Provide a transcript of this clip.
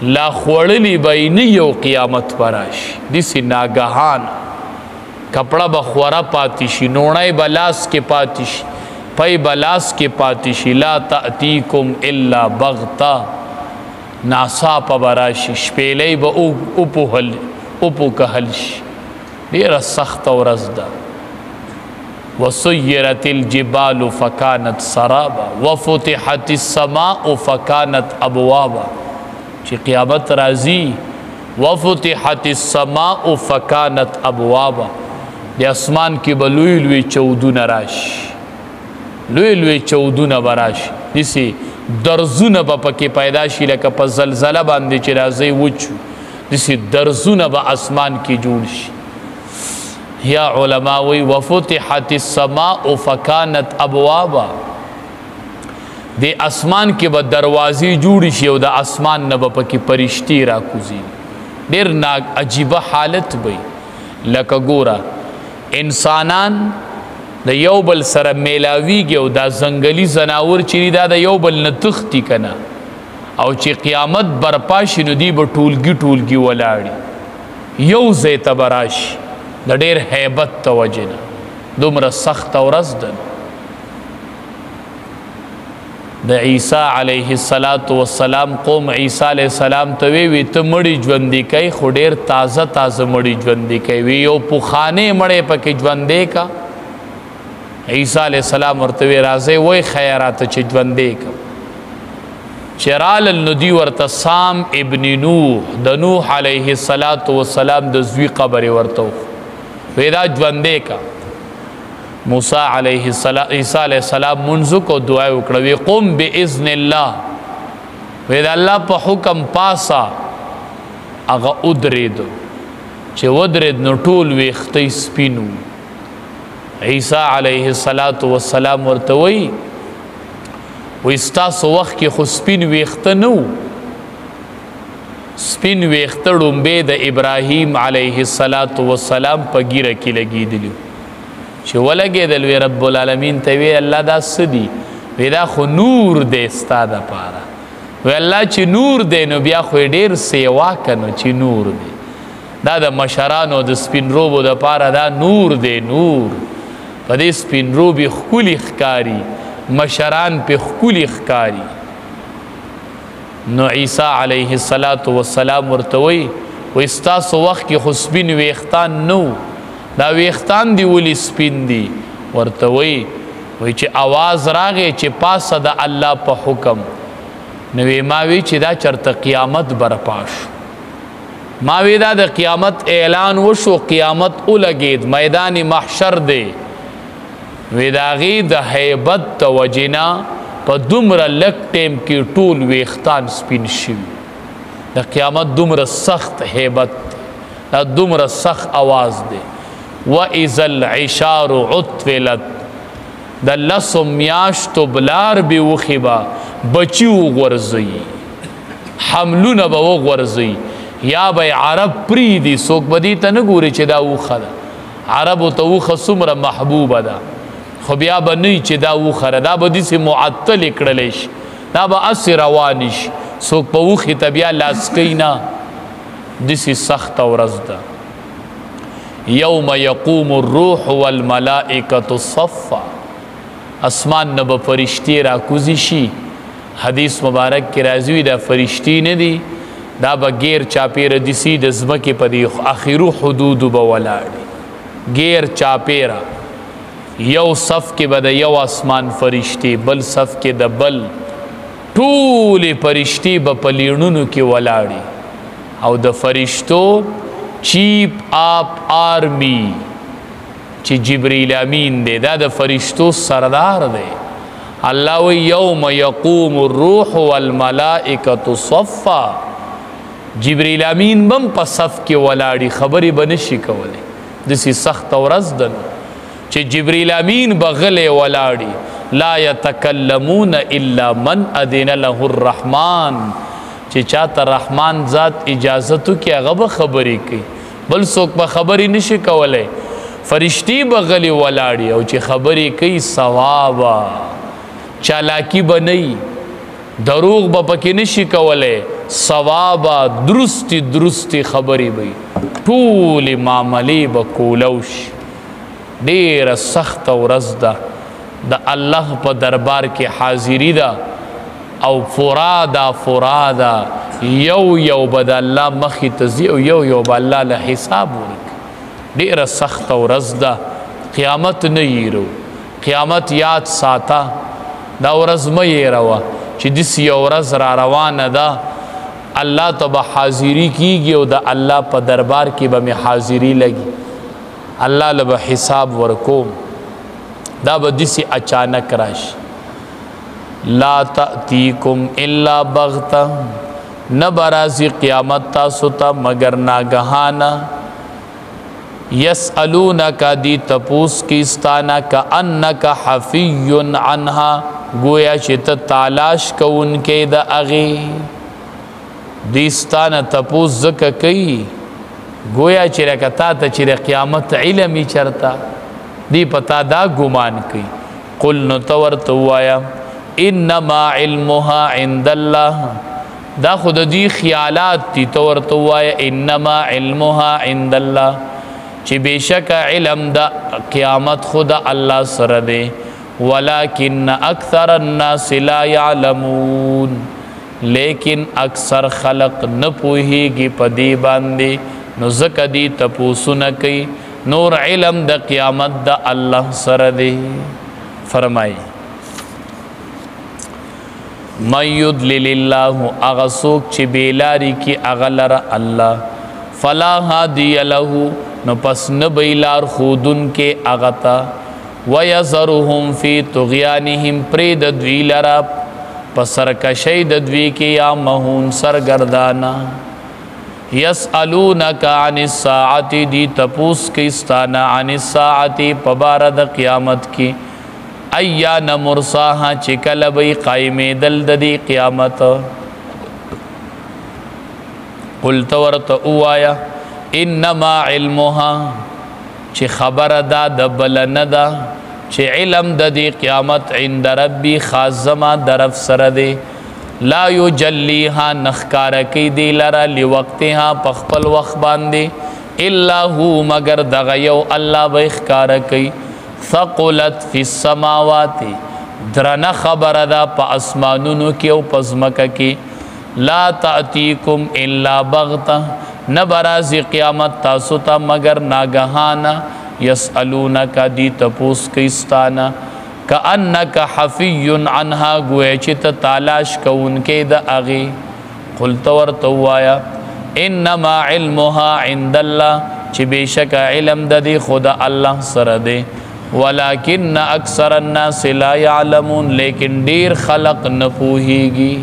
لا خوړلی به نه یو قیامت براشي داسې ناګهان کپړه به خوره پاتې شي نوڼی به لاس کې پاتې شي پی به لاس کې پاتې شي لا تأتیکم الا بغتا ناڅاپه به راشي شپېلۍ به وپوکهل شي ډېره سخته ورځ ده وسيرت الجبال فكانت سرابا وفتحت السماء فكانت ابوابا چې قیامت راځي وفتحت السماء فكانت ابوابا د اسمان کې به لوی لوی چودونه راشي لوی لوی چودونه به راشي داسې درزونه به پکې پیدا شي لکه په زلزله باندې چې راځي وچو داسې درزونه به اسمان کې جوړ شي یا علماء وی وفتحت السماء فکانت ابوابا د اسمان کې به دروازې جوړ شي او د اسمان نه به پکې پرشتي راکوزي ډېر ناک عجیبه حالت وي لکه ګوره انسانان د یو بل سره میلاویږي او دا ځنګلي ځناور چې دا د یو بل نه تښتي کنه او چې قیامت برپا شي نو دی به ټولګي ټولګي ولاړي یو ځای ته به راشي د ډېر هیبت ته وجې نه دومره سخته ورځ ده د عیسی علیه السلام قوم عیسی علیه السلام ته وی ته مړي ژوندي کوي خو ډېر تازه تازه مړي ژوندي کوي یو پخانې مړی پکې ژوندی کا عیسی علیه السلام ورته وی راځئ وی خیراته چې ژوندی کا چې رالل نو دوی ورته سام ابن نوح د نوح علیه السلام د زوی قبرې ورته ویدا ژوندی کا موسی علیه عیسی علیه السلام منځ کو دعا وکړه قم باذن الله ویدا الله په حکم پاسا هغه ودرېد چې ودرېد نو ټول ویښته سپینو عیسی علیه السلام ورته وی ستاسو وخت کې خو سپین ویښته نه و سپین ویښته ړومبې د ابراهیم علیه السلام په ګیره کې لګېدلي چې ولګېدل وی رب العالمین ته وی الله دا څه دي وی دا خو نور دی ستا دپاره وی الله چې نور دی نو بیا خو یې ډېر سیوا که نو چې نور دی دا د مشرانو د سپین روبو دپاره دا نور دی نور په دې سپین روبې ښکلي ښکاري مشران پې ښکلي ښکاري نو عیسی علیه السلام ورته وی ستاسو وخت کې خو سپین ویښتان نه دا ویښتان دی ولې سپین دي ورته وی چې آواز راغی چې پاسه د الله په حکم نو ما وی چې دا چرته قیامت برپا شو ما وی دا د قیامت اعلان وشو قیامت ولګید میدان محشر دی وی د هغې د هیبت د وجې نه په دومره لږ ټیم کې ټول ویښتان سپین شوي د قیامت دومره سخت هیبت دی دا دومره سخت آواز دی وَإِذَا الْعِشَارُ عُطْفِلَتْ د لسو میاشتو بلار به وخې به بچي وغورځوي حملونه به وغورځوي یا به عرب پرېږدي څوک به دې ته نه ګوري چې دا اوښه ده عربو ته اوښه څومره محبوبه ده خو بیا به نه چې دا وخره دا به داسې معطلې کړلی شي دا به هسې روانې شي څوک په اوښې ته بیا لاس کوي نه داسې سخته ورځ ده یوم یقوم الروح والملائکة صفا اسمان نه به فرشتې راکوزي شي حدیث مبارک کې راځي وي دا فرشتې نه دي دا به غیر چاپیره دسي د ځمکې په دې اخرو حدودو به ولاړې غیر چاپیره یو صف کې به د یو اسمان فرشتې بل صف کې د بل ټولې فرشتې به په لیڼونو کې ولاړې او د فرشتو چیپ آپ آرمی چې جبریل امین دی دا د فرشتو سردار دی الله وی یوم یقوم الروح والملائکة صفا جبریل امین بم په صف کې ولاړي خبرې به نشي کولی داسې سخته ورځ ده چې جبریل امین به غلی ولاړي لا یتکلمون الا من اذن له الرحمن چې چاته رحمان ذات اجازتو کې هغه به خبرې کوي بل څوک به خبرې نشي کولی فرشتې به غلی ولاړي او چې خبرې کوي صوابه چالاکی به نه دروغ به پکې نشي کولی صوابا درستی درستی خبری بی طول معاملی با کولوش دیر سخت و رزده دا اللہ پا دربار کی حاضری دا او فرادا فرادا یو بدا اللہ مخی تزی او یو با اللہ لحساب ورک دیر سخت و رزده قیامت نیرو قیامت یاد ساتا دا ورز میروا چی دس یو ورز را روان دا اللہ تو با حاضری کی گی او دا اللہ پا دربار کی با میں حاضری لگی اللہ لبا حساب ورکو دا با دسی اچانک راش لا تأتیکم الا بغتا نبرازی قیامت تاسوتا مگر ناگہانا یسألونکا دی تپوس کیستانا کا انکا حفی عنہا گویا چیت تالاش کون کے دا اغی دیستانا تپوس زکا کئی گویا چرکتا تا چر قیامت علمی چرتا دی پتا دا گمان کئی قل نتور توایا انما علمها عند اللہ دا خود دی خیالات تی تور توایا انما علمها عند اللہ چی بیشک علم دا قیامت خود اللہ سر دے ولیکن اکثر الناس لا یعلمون لیکن اکثر خلق نپوہی گی پدی باندے نزک دی تپوسو نکی نور علم دا قیامت دا اللہ سر دے فرمائی من یدلل اللہ اغسوک چی بیلاری کی اغلر اللہ فلا ہادی لہو نو پس نبیلار خودن کے اغتا ویزرهم فی طغیانهم پرید دوی لرا پسرکشی دوی کی یا مہون سرگردانا یسألونک عن الساعت دی تپوس کیستانا عن الساعت پبارد قیامت کی ایان مرساہا چکل بی قائم دلد دی قیامت قلت ورت اوایا انما علمها چی خبر دا دبل ندا چی علم دا دی قیامت عند ربی خازما درف سر دے لا یجلیها نخکارکی دی لرا لوقتها پخپل وقت باندے الا ہو مگر دغیو اللہ بخکارکی ثقلت فی السماوات درن خبر دا پا اسمانونو کی او پزمک کی لا تأتیکم الا بغتا نبرازی قیامت تاسوتا مگر ناگہانا یسألونکا دی تپوس کیستانا کأنکا حفی عنہا گوئے چیت تالاش کون کے دا اغی قلت ورتوایا انما علمها عند اللہ چی بیشک علم دا دی خدا اللہ سر دے ولیکن اکثر الناس لا یعلمون لیکن دیر خلق نپوہی گی